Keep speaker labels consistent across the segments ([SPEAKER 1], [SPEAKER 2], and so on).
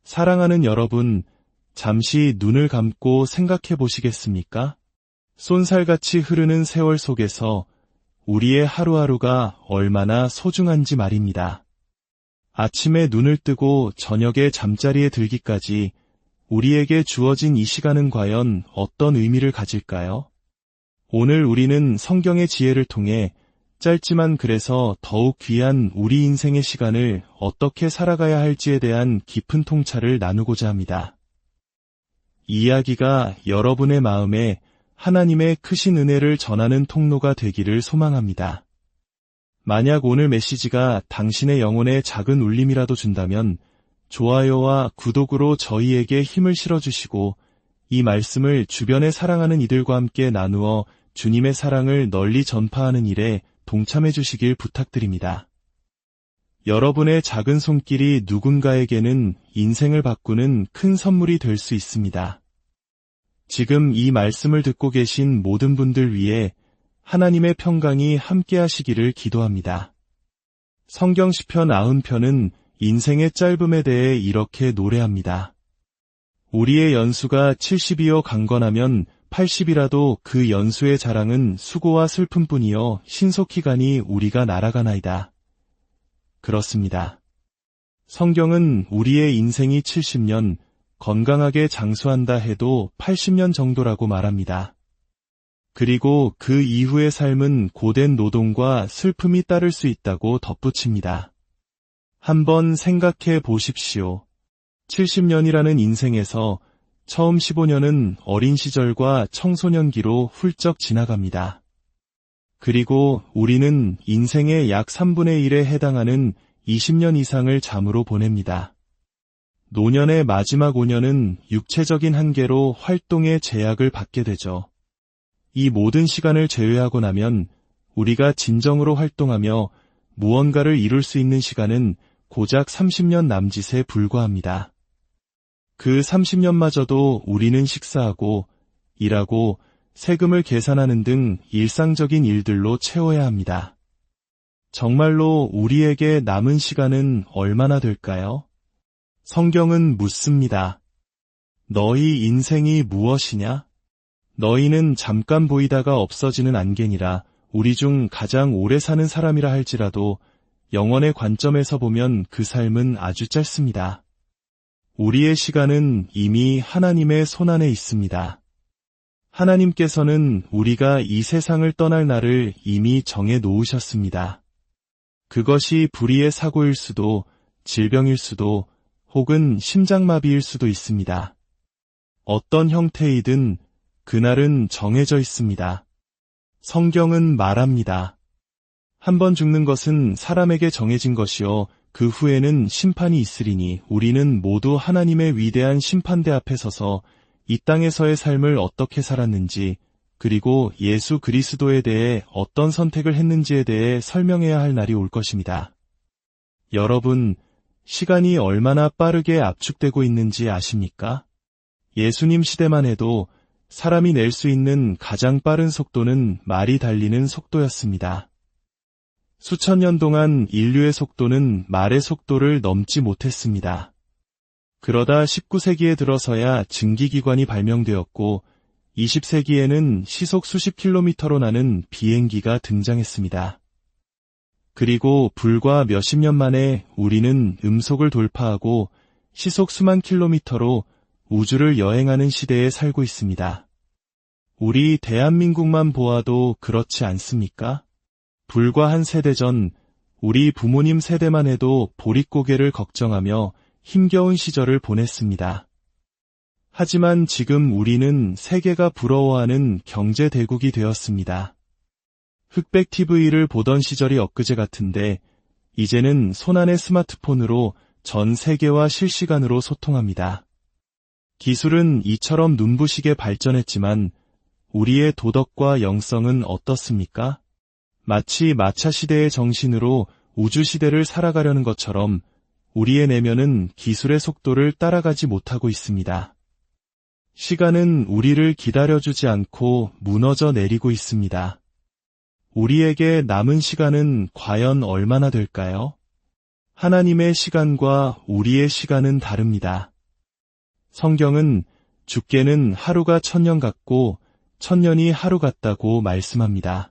[SPEAKER 1] 사랑하는 여러분, 잠시 눈을 감고 생각해 보시겠습니까? 쏜살같이 흐르는 세월 속에서 우리의 하루하루가 얼마나 소중한지 말입니다. 아침에 눈을 뜨고 저녁에 잠자리에 들기까지 우리에게 주어진 이 시간은 과연 어떤 의미를 가질까요? 오늘 우리는 성경의 지혜를 통해 짧지만 그래서 더욱 귀한 우리 인생의 시간을 어떻게 살아가야 할지에 대한 깊은 통찰을 나누고자 합니다. 이 이야기가 여러분의 마음에 하나님의 크신 은혜를 전하는 통로가 되기를 소망합니다. 만약 오늘 메시지가 당신의 영혼에 작은 울림이라도 준다면 좋아요와 구독으로 저희에게 힘을 실어주시고 이 말씀을 주변에 사랑하는 이들과 함께 나누어 주님의 사랑을 널리 전파하는 일에 동참해 주시길 부탁드립니다. 여러분의 작은 손길이 누군가에게는 인생을 바꾸는 큰 선물이 될 수 있습니다. 지금 이 말씀을 듣고 계신 모든 분들 위해 하나님의 평강이 함께 하시기를 기도합니다. 성경 시편 90편은 인생의 짧음에 대해 이렇게 노래합니다. 우리의 연수가 70이요 강건하면 80이라도 그 연수의 자랑은 수고와 슬픔뿐이요 신속히 가니 우리가 날아가나이다. 그렇습니다. 성경은 우리의 인생이 70년, 건강하게 장수한다 해도 80년 정도라고 말합니다. 그리고 그 이후의 삶은 고된 노동과 슬픔이 따를 수 있다고 덧붙입니다. 한번 생각해 보십시오. 70년이라는 인생에서 처음 15년은 어린 시절과 청소년기로 훌쩍 지나갑니다. 그리고 우리는 인생의 약 3분의 1에 해당하는 20년 이상을 잠으로 보냅니다. 노년의 마지막 5년은 육체적인 한계로 활동의 제약을 받게 되죠. 이 모든 시간을 제외하고 나면 우리가 진정으로 활동하며 무언가를 이룰 수 있는 시간은 고작 30년 남짓에 불과합니다. 그 30년마저도 우리는 식사하고, 일하고, 세금을 계산하는 등 일상적인 일들로 채워야 합니다. 정말로 우리에게 남은 시간은 얼마나 될까요? 성경은 묻습니다. 너희 인생이 무엇이냐? 너희는 잠깐 보이다가 없어지는 안개니라. 우리 중 가장 오래 사는 사람이라 할지라도 영원의 관점에서 보면 그 삶은 아주 짧습니다. 우리의 시간은 이미 하나님의 손안에 있습니다. 하나님께서는 우리가 이 세상을 떠날 날을 이미 정해 놓으셨습니다. 그것이 불의의 사고일 수도, 질병일 수도, 혹은 심장마비일 수도 있습니다. 어떤 형태이든 그날은 정해져 있습니다. 성경은 말합니다. 한번 죽는 것은 사람에게 정해진 것이요 그 후에는 심판이 있으리니 우리는 모두 하나님의 위대한 심판대 앞에 서서 이 땅에서의 삶을 어떻게 살았는지 그리고 예수 그리스도에 대해 어떤 선택을 했는지에 대해 설명해야 할 날이 올 것입니다. 여러분, 시간이 얼마나 빠르게 압축되고 있는지 아십니까? 예수님 시대만 해도 사람이 낼 수 있는 가장 빠른 속도는 말이 달리는 속도였습니다. 수천 년 동안 인류의 속도는 말의 속도를 넘지 못했습니다. 그러다 19세기에 들어서야 증기기관이 발명되었고 20세기에는 시속 수십 킬로미터로 나는 비행기가 등장했습니다. 그리고 불과 몇십 년 만에 우리는 음속을 돌파하고 시속 수만 킬로미터로 우주를 여행하는 시대에 살고 있습니다. 우리 대한민국만 보아도 그렇지 않습니까? 불과 한 세대 전 우리 부모님 세대만 해도 보릿고개를 걱정하며 힘겨운 시절을 보냈습니다. 하지만 지금 우리는 세계가 부러워하는 경제대국이 되었습니다. 흑백 TV를 보던 시절이 엊그제 같은데 이제는 손안의 스마트폰으로 전 세계와 실시간으로 소통합니다. 기술은 이처럼 눈부시게 발전했지만 우리의 도덕과 영성은 어떻습니까? 마치 마차 시대의 정신으로 우주 시대를 살아가려는 것처럼 우리의 내면은 기술의 속도를 따라가지 못하고 있습니다. 시간은 우리를 기다려주지 않고 무너져 내리고 있습니다. 우리에게 남은 시간은 과연 얼마나 될까요? 하나님의 시간과 우리의 시간은 다릅니다. 성경은 죽게는 하루가 1000년 같고 1000년이 하루 같다고 말씀합니다.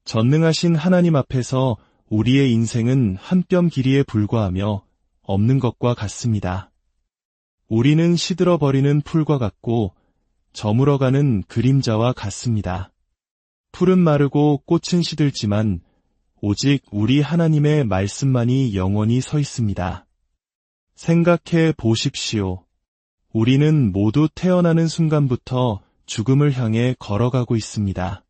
[SPEAKER 1] 전능하신 하나님 앞에서 우리의 인생은 한 뼘 길이에 불과하며 없는 것과 같습니다. 우리는 시들어버리는 풀과 같고 저물어가는 그림자와 같습니다. 풀은 마르고 꽃은 시들지만 오직 우리 하나님의 말씀만이 영원히 서 있습니다. 생각해 보십시오. 우리는 모두 태어나는 순간부터 죽음을 향해 걸어가고 있습니다.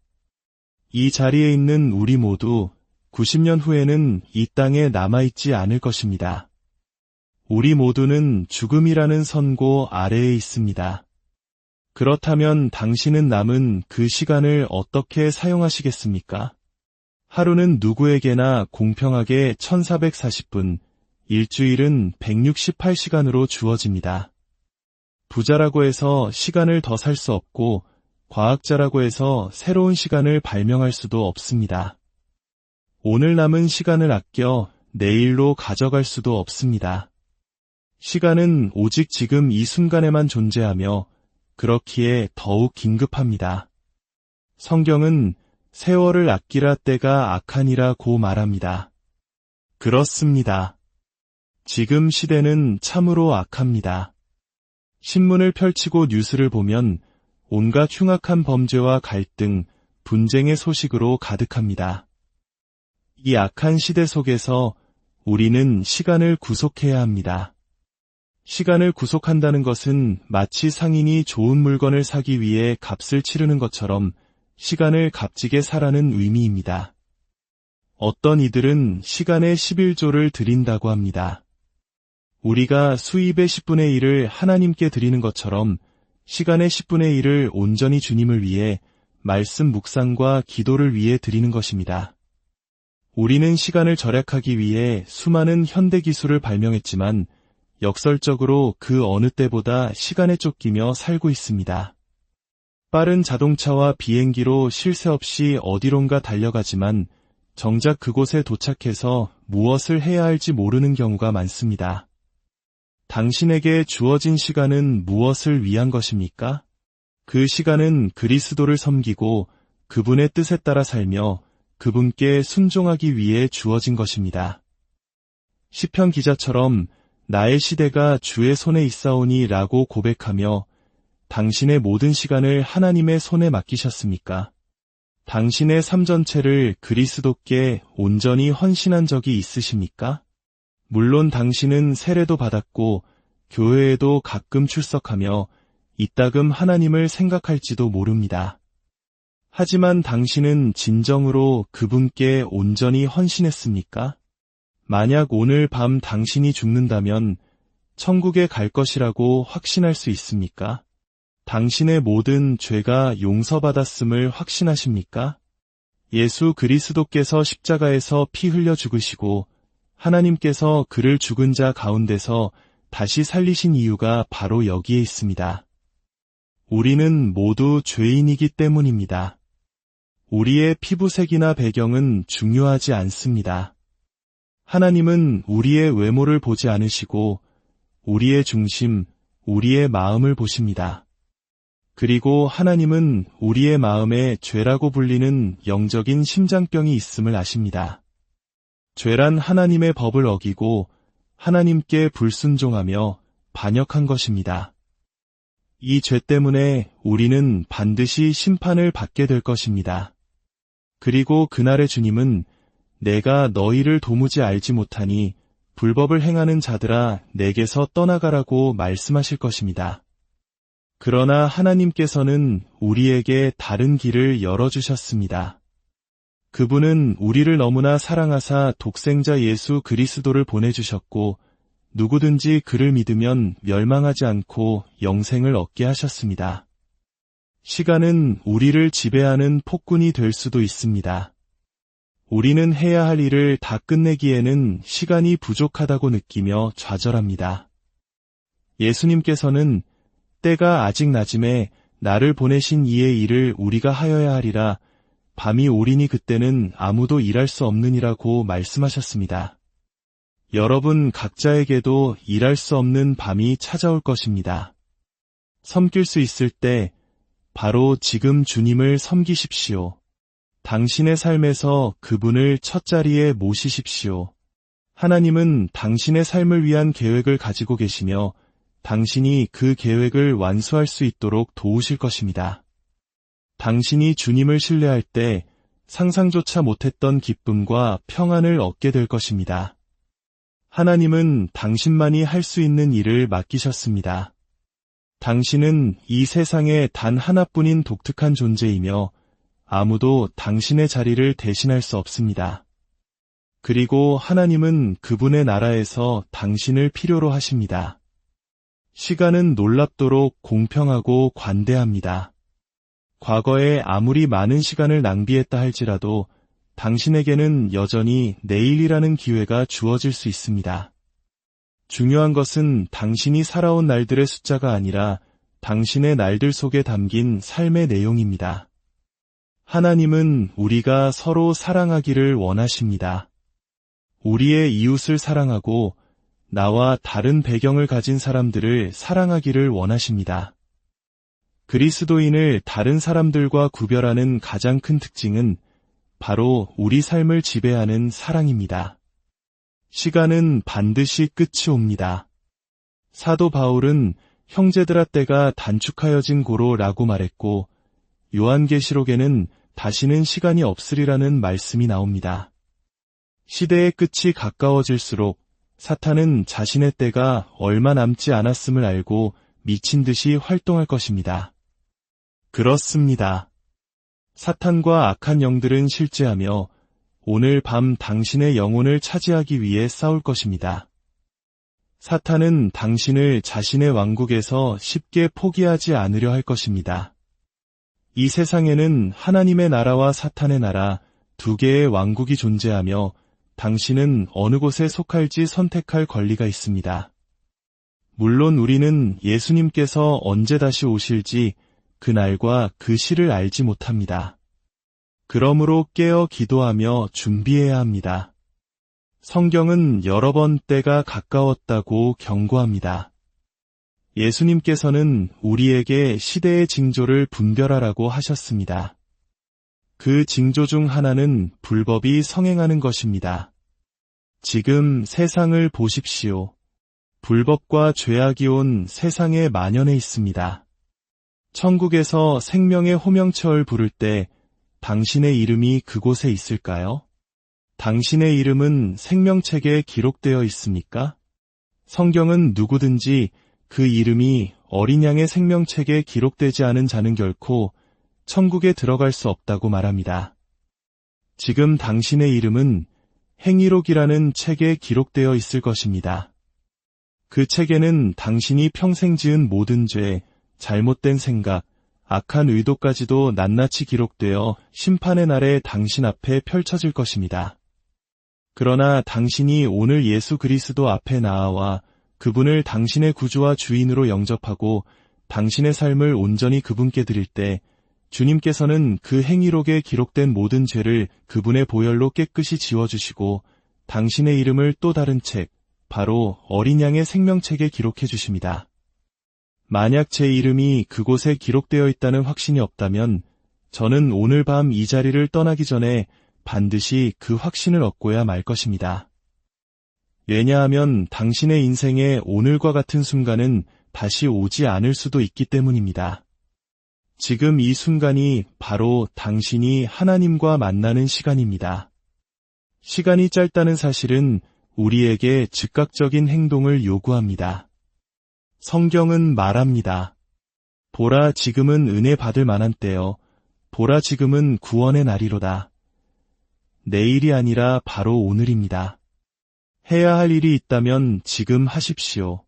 [SPEAKER 1] 이 자리에 있는 우리 모두 90년 후에는 이 땅에 남아있지 않을 것입니다. 우리 모두는 죽음이라는 선고 아래에 있습니다. 그렇다면 당신은 남은 그 시간을 어떻게 사용하시겠습니까? 하루는 누구에게나 공평하게 1440분, 일주일은 168시간으로 주어집니다. 부자라고 해서 시간을 더 살 수 없고 과학자라고 해서 새로운 시간을 발명할 수도 없습니다. 오늘 남은 시간을 아껴 내일로 가져갈 수도 없습니다. 시간은 오직 지금 이 순간에만 존재하며 그렇기에 더욱 긴급합니다. 성경은 세월을 아끼라 때가 악하니라고 말합니다. 그렇습니다. 지금 시대는 참으로 악합니다. 신문을 펼치고 뉴스를 보면 온갖 흉악한 범죄와 갈등, 분쟁의 소식으로 가득합니다. 이 악한 시대 속에서 우리는 시간을 구속해야 합니다. 시간을 구속한다는 것은 마치 상인이 좋은 물건을 사기 위해 값을 치르는 것처럼 시간을 값지게 사라는 의미입니다. 어떤 이들은 시간의 11조를 드린다고 합니다. 우리가 수입의 10분의 1을 하나님께 드리는 것처럼 시간의 10분의 1을 온전히 주님을 위해 말씀 묵상과 기도를 위해 드리는 것입니다. 우리는 시간을 절약하기 위해 수많은 현대 기술을 발명했지만 역설적으로 그 어느 때보다 시간에 쫓기며 살고 있습니다. 빠른 자동차와 비행기로 쉴 새 없이 어디론가 달려가지만 정작 그곳에 도착해서 무엇을 해야 할지 모르는 경우가 많습니다. 당신에게 주어진 시간은 무엇을 위한 것입니까? 그 시간은 그리스도를 섬기고 그분의 뜻에 따라 살며 그분께 순종하기 위해 주어진 것입니다. 시편 기자처럼 나의 시대가 주의 손에 있사오니 라고 고백하며 당신의 모든 시간을 하나님의 손에 맡기셨습니까? 당신의 삶 전체를 그리스도께 온전히 헌신한 적이 있으십니까? 물론 당신은 세례도 받았고 교회에도 가끔 출석하며 이따금 하나님을 생각할지도 모릅니다. 하지만 당신은 진정으로 그분께 온전히 헌신했습니까? 만약 오늘 밤 당신이 죽는다면 천국에 갈 것이라고 확신할 수 있습니까? 당신의 모든 죄가 용서받았음을 확신하십니까? 예수 그리스도께서 십자가에서 피 흘려 죽으시고 하나님께서 그를 죽은 자 가운데서 다시 살리신 이유가 바로 여기에 있습니다. 우리는 모두 죄인이기 때문입니다. 우리의 피부색이나 배경은 중요하지 않습니다. 하나님은 우리의 외모를 보지 않으시고 우리의 중심, 우리의 마음을 보십니다. 그리고 하나님은 우리의 마음에 죄라고 불리는 영적인 심장병이 있음을 아십니다. 죄란 하나님의 법을 어기고 하나님께 불순종하며 반역한 것입니다. 이 죄 때문에 우리는 반드시 심판을 받게 될 것입니다. 그리고 그날의 주님은 내가 너희를 도무지 알지 못하니 불법을 행하는 자들아 내게서 떠나가라고 말씀하실 것입니다. 그러나 하나님께서는 우리에게 다른 길을 열어주셨습니다. 그분은 우리를 너무나 사랑하사 독생자 예수 그리스도를 보내주셨고 누구든지 그를 믿으면 멸망하지 않고 영생을 얻게 하셨습니다. 시간은 우리를 지배하는 폭군이 될 수도 있습니다. 우리는 해야 할 일을 다 끝내기에는 시간이 부족하다고 느끼며 좌절합니다. 예수님께서는 때가 아직 낮음에 나를 보내신 이의 일을 우리가 하여야 하리라 밤이 오리니 그때는 아무도 일할 수 없느니라고 말씀하셨습니다. 여러분 각자에게도 일할 수 없는 밤이 찾아올 것입니다. 섬길 수 있을 때 바로 지금 주님을 섬기십시오. 당신의 삶에서 그분을 첫 자리에 모시십시오. 하나님은 당신의 삶을 위한 계획을 가지고 계시며 당신이 그 계획을 완수할 수 있도록 도우실 것입니다. 당신이 주님을 신뢰할 때 상상조차 못했던 기쁨과 평안을 얻게 될 것입니다. 하나님은 당신만이 할 수 있는 일을 맡기셨습니다. 당신은 이 세상에 단 하나뿐인 독특한 존재이며 아무도 당신의 자리를 대신할 수 없습니다. 그리고 하나님은 그분의 나라에서 당신을 필요로 하십니다. 시간은 놀랍도록 공평하고 관대합니다. 과거에 아무리 많은 시간을 낭비했다 할지라도 당신에게는 여전히 내일이라는 기회가 주어질 수 있습니다. 중요한 것은 당신이 살아온 날들의 숫자가 아니라 당신의 날들 속에 담긴 삶의 내용입니다. 하나님은 우리가 서로 사랑하기를 원하십니다. 우리의 이웃을 사랑하고 나와 다른 배경을 가진 사람들을 사랑하기를 원하십니다. 그리스도인을 다른 사람들과 구별하는 가장 큰 특징은 바로 우리 삶을 지배하는 사랑입니다. 시간은 반드시 끝이 옵니다. 사도 바울은 형제들아 때가 단축하여진 고로라고 말했고 요한계시록에는 다시는 시간이 없으리라는 말씀이 나옵니다. 시대의 끝이 가까워질수록 사탄은 자신의 때가 얼마 남지 않았음을 알고 미친 듯이 활동할 것입니다. 그렇습니다. 사탄과 악한 영들은 실제하며 오늘 밤 당신의 영혼을 차지하기 위해 싸울 것입니다. 사탄은 당신을 자신의 왕국에서 쉽게 포기하지 않으려 할 것입니다. 이 세상에는 하나님의 나라와 사탄의 나라 두 개의 왕국이 존재하며 당신은 어느 곳에 속할지 선택할 권리가 있습니다. 물론 우리는 예수님께서 언제 다시 오실지 그 날과 그 시를 알지 못합니다. 그러므로 깨어 기도하며 준비해야 합니다. 성경은 여러 번 때가 가까웠다고 경고합니다. 예수님께서는 우리에게 시대의 징조를 분별하라고 하셨습니다. 그 징조 중 하나는 불법이 성행하는 것입니다. 지금 세상을 보십시오. 불법과 죄악이 온 세상에 만연해 있습니다. 천국에서 생명의 호명체를 부를 때 당신의 이름이 그곳에 있을까요? 당신의 이름은 생명책에 기록되어 있습니까? 성경은 누구든지 그 이름이 어린 양의 생명책에 기록되지 않은 자는 결코 천국에 들어갈 수 없다고 말합니다. 지금 당신의 이름은 행위록이라는 책에 기록되어 있을 것입니다. 그 책에는 당신이 평생 지은 모든 죄, 잘못된 생각, 악한 의도까지도 낱낱이 기록되어 심판의 날에 당신 앞에 펼쳐질 것입니다. 그러나 당신이 오늘 예수 그리스도 앞에 나아와 그분을 당신의 구주와 주인으로 영접하고 당신의 삶을 온전히 그분께 드릴 때 주님께서는 그 행위록에 기록된 모든 죄를 그분의 보혈로 깨끗이 지워주시고 당신의 이름을 또 다른 책, 바로 어린 양의 생명책에 기록해 주십니다. 만약 제 이름이 그곳에 기록되어 있다는 확신이 없다면 저는 오늘 밤 이 자리를 떠나기 전에 반드시 그 확신을 얻고야 말 것입니다. 왜냐하면 당신의 인생에 오늘과 같은 순간은 다시 오지 않을 수도 있기 때문입니다. 지금 이 순간이 바로 당신이 하나님과 만나는 시간입니다. 시간이 짧다는 사실은 우리에게 즉각적인 행동을 요구합니다. 성경은 말합니다. 보라 지금은 은혜 받을 만한 때요. 보라 지금은 구원의 날이로다. 내일이 아니라 바로 오늘입니다. 해야 할 일이 있다면 지금 하십시오.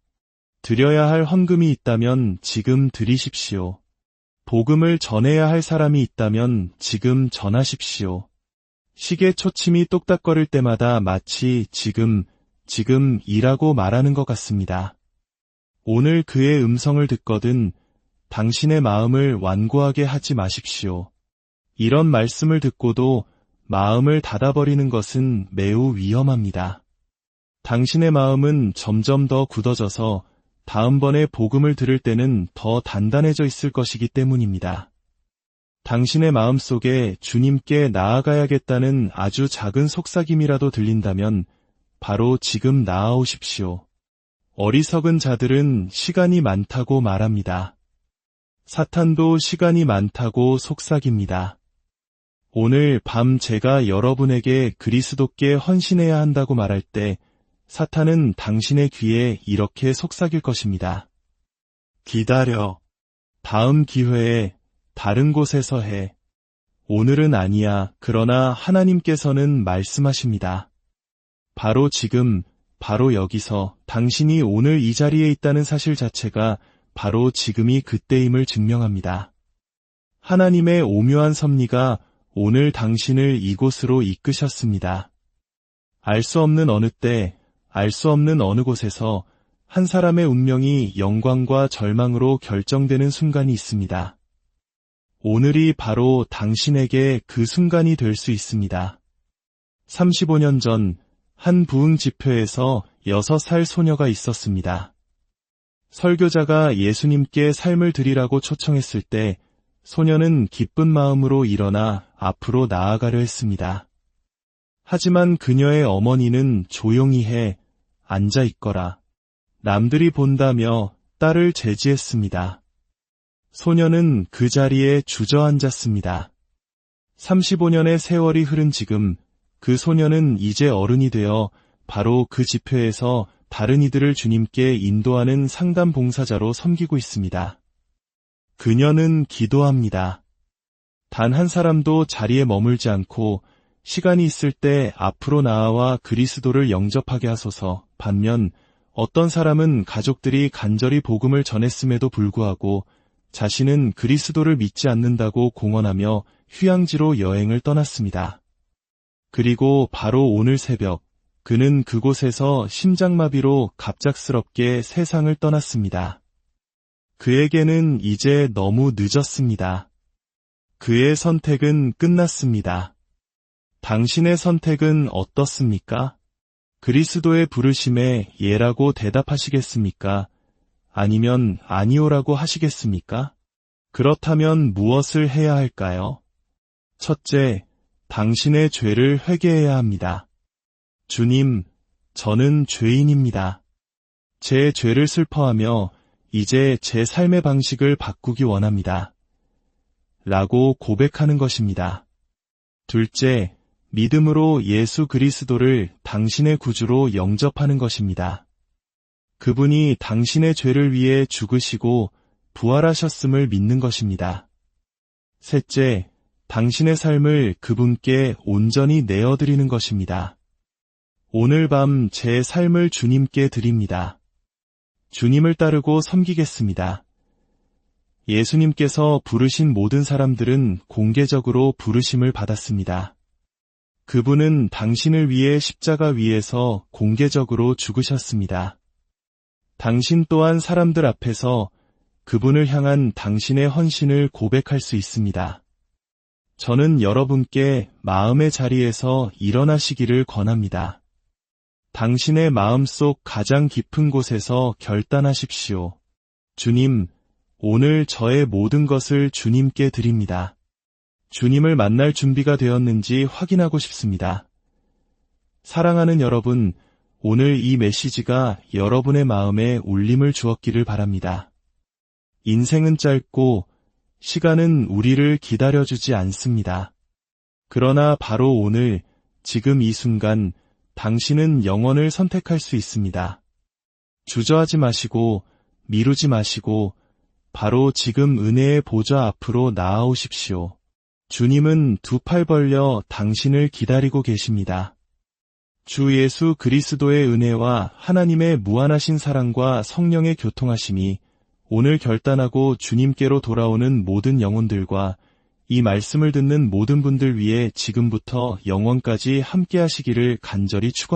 [SPEAKER 1] 드려야 할 헌금이 있다면 지금 드리십시오. 복음을 전해야 할 사람이 있다면 지금 전하십시오. 시계 초침이 똑딱거릴 때마다 마치 지금이라고 말하는 것 같습니다. 오늘 그의 음성을 듣거든 당신의 마음을 완고하게 하지 마십시오. 이런 말씀을 듣고도 마음을 닫아버리는 것은 매우 위험합니다. 당신의 마음은 점점 더 굳어져서 다음번에 복음을 들을 때는 더 단단해져 있을 것이기 때문입니다. 당신의 마음속에 주님께 나아가야겠다는 아주 작은 속삭임이라도 들린다면 바로 지금 나아오십시오. 어리석은 자들은 시간이 많다고 말합니다. 사탄도 시간이 많다고 속삭입니다. 오늘 밤 제가 여러분에게 그리스도께 헌신해야 한다고 말할 때 사탄은 당신의 귀에 이렇게 속삭일 것입니다. 기다려. 다음 기회에 다른 곳에서 해. 오늘은 아니야. 그러나 하나님께서는 말씀하십니다. 바로 지금, 바로 여기서 당신이 오늘 이 자리에 있다는 사실 자체가 바로 지금이 그때임을 증명합니다. 하나님의 오묘한 섭리가 오늘 당신을 이곳으로 이끄셨습니다. 알 수 없는 어느 때, 알 수 없는 어느 곳에서 한 사람의 운명이 영광과 절망으로 결정되는 순간이 있습니다. 오늘이 바로 당신에게 그 순간이 될 수 있습니다. 35년 전 한 부흥 집회에서 6살 소녀가 있었습니다. 설교자가 예수님께 삶을 드리라고 초청했을 때 소녀는 기쁜 마음으로 일어나 앞으로 나아가려 했습니다. 하지만 그녀의 어머니는 조용히 해, 앉아 있거라. 남들이 본다며 딸을 제지했습니다. 소녀는 그 자리에 주저앉았습니다. 35년의 세월이 흐른 지금 그 소녀는 이제 어른이 되어 바로 그 집회에서 다른 이들을 주님께 인도하는 상담 봉사자로 섬기고 있습니다. 그녀는 기도합니다. 단 한 사람도 자리에 머물지 않고 시간이 있을 때 앞으로 나아와 그리스도를 영접하게 하소서. 반면 어떤 사람은 가족들이 간절히 복음을 전했음에도 불구하고 자신은 그리스도를 믿지 않는다고 공언하며 휴양지로 여행을 떠났습니다. 그리고 바로 오늘 새벽 그는 그곳에서 심장마비로 갑작스럽게 세상을 떠났습니다. 그에게는 이제 너무 늦었습니다. 그의 선택은 끝났습니다. 당신의 선택은 어떻습니까? 그리스도의 부르심에 예라고 대답하시겠습니까? 아니면 아니오라고 하시겠습니까? 그렇다면 무엇을 해야 할까요? 첫째, 당신의 죄를 회개해야 합니다. 주님, 저는 죄인입니다. 제 죄를 슬퍼하며 이제 제 삶의 방식을 바꾸기 원합니다. 라고 고백하는 것입니다. 둘째, 믿음으로 예수 그리스도를 당신의 구주로 영접하는 것입니다. 그분이 당신의 죄를 위해 죽으시고 부활하셨음을 믿는 것입니다. 셋째, 당신의 삶을 그분께 온전히 내어드리는 것입니다. 오늘 밤 제 삶을 주님께 드립니다. 주님을 따르고 섬기겠습니다. 예수님께서 부르신 모든 사람들은 공개적으로 부르심을 받았습니다. 그분은 당신을 위해 십자가 위에서 공개적으로 죽으셨습니다. 당신 또한 사람들 앞에서 그분을 향한 당신의 헌신을 고백할 수 있습니다. 저는 여러분께 마음의 자리에서 일어나시기를 권합니다. 당신의 마음속 가장 깊은 곳에서 결단하십시오. 주님, 오늘 저의 모든 것을 주님께 드립니다. 주님을 만날 준비가 되었는지 확인하고 싶습니다. 사랑하는 여러분, 오늘 이 메시지가 여러분의 마음에 울림을 주었기를 바랍니다. 인생은 짧고 시간은 우리를 기다려주지 않습니다. 그러나 바로 오늘, 지금 이 순간 당신은 영원을 선택할 수 있습니다. 주저하지 마시고 미루지 마시고 바로 지금 은혜의 보좌 앞으로 나아오십시오. 주님은 두 팔 벌려 당신을 기다리고 계십니다. 주 예수 그리스도의 은혜와 하나님의 무한하신 사랑과 성령의 교통하심이 오늘 결단하고 주님께로 돌아오는 모든 영혼들과 이 말씀을 듣는 모든 분들 위해 지금부터 영원까지 함께 하시기를 간절히 축원합니다.